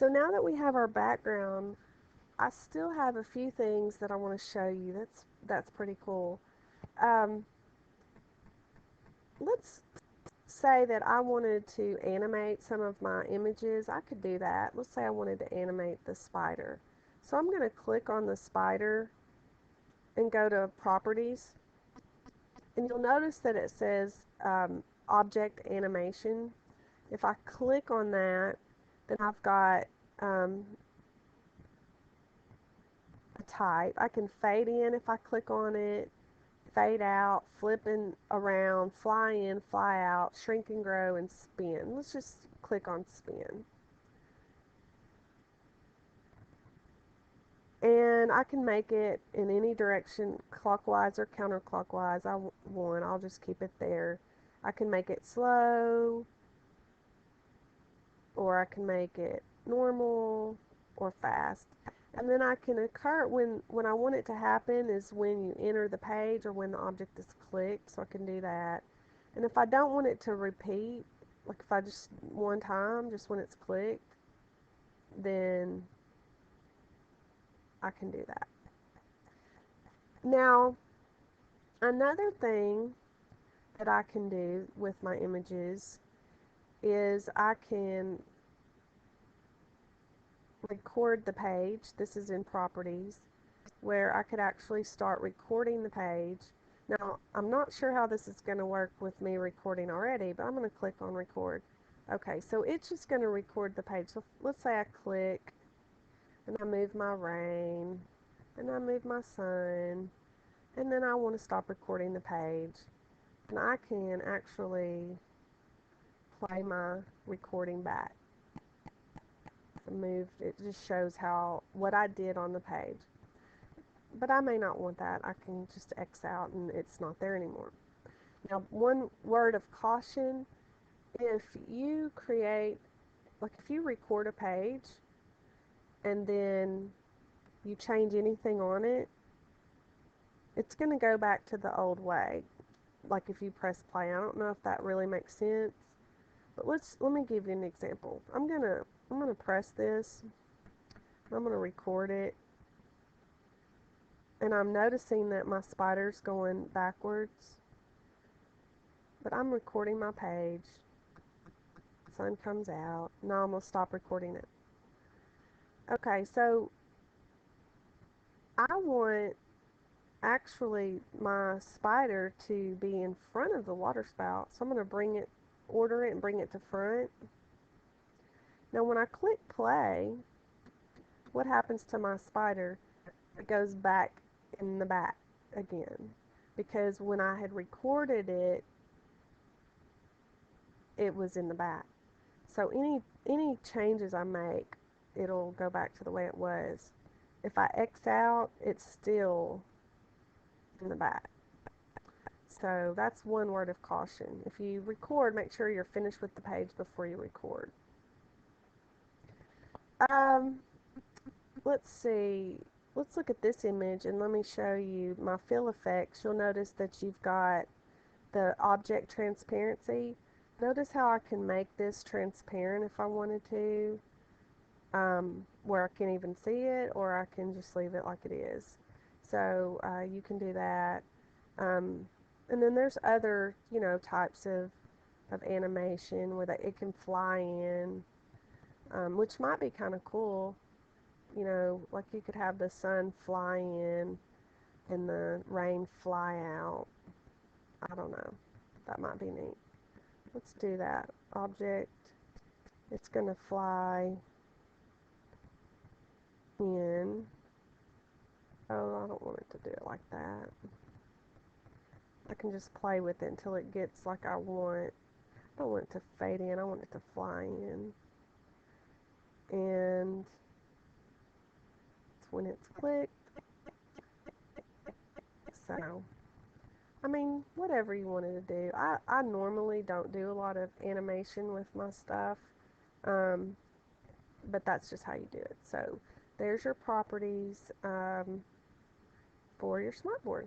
So now that we have our background, I still have a few things that I want to show you. That's pretty cool. Um, let's say that I wanted to animate some of my images. I could do that. Let's say I wanted to animate the spider. So I'm going to click on the spider and go to properties. And you'll notice that it says object animation. If I click on that, then I've got um, a type. I can fade in if I click on it, fade out, flipping around, fly in, fly out, shrink and grow, and spin. Let's just click on spin. And I can make it in any direction, clockwise or counterclockwise. I'll just keep it there. I can make it slow, or I can make it normal or fast. And then I can occur when I want it to happen is when you enter the page or when the object is clicked, so I can do that. And if I don't want it to repeat, like if I just one time, just when it's clicked, then I can do that. Now, another thing that I can do with my images is I can record the page. This is in properties where I could actually start recording the page. Now, I'm not sure how this is going to work with me recording already, but I'm going to click on record. Okay, so it's just going to record the page. So let's say I click and I move my rain and I move my sun, and then I want to stop recording the page. And I can actually play my recording back. Move, it just shows what I did on the page. But I may not want that. I can just X out and it's not there anymore. Now, one word of caution, if you create, like if you record a page and then you change anything on it, it's going to go back to the old way. Like if you press play. I don't know if that really makes sense, but let me give you an example. I'm gonna press this. I'm gonna record it, and I'm noticing that my spider's going backwards, but I'm recording my page. Sun comes out. Now I'm gonna stop recording it. Okay, so I want actually my spider to be in front of the water spout, so I'm gonna order it and bring it to front. Now when I click play, what happens to my spider? It goes back in the back again, because when I had recorded it, it was in the back. So any changes I make, it'll go back to the way it was. If I X out, it's still in the back. So that's one word of caution. If you record, make sure you're finished with the page before you record. Um, let's see. Let's look at this image and let me show you my fill effects. You'll notice that you've got the object transparency. Notice how I can make this transparent if I wanted to, where I can't even see it, or I can just leave it like it is. So you can do that. Um, and then there's other, types of animation where it can fly in, which might be kind of cool. Like you could have the sun fly in and the rain fly out. I don't know. That might be neat. Let's do that. Object. It's going to fly in. Oh, I don't want it to do it like that. I can just play with it until it gets like I want. I don't want it to fade in. I want it to fly in. And it's when it's clicked. So, I mean, whatever you wanted to do. I normally don't do a lot of animation with my stuff. Um, but that's just how you do it. So, there's your properties for your smartboard.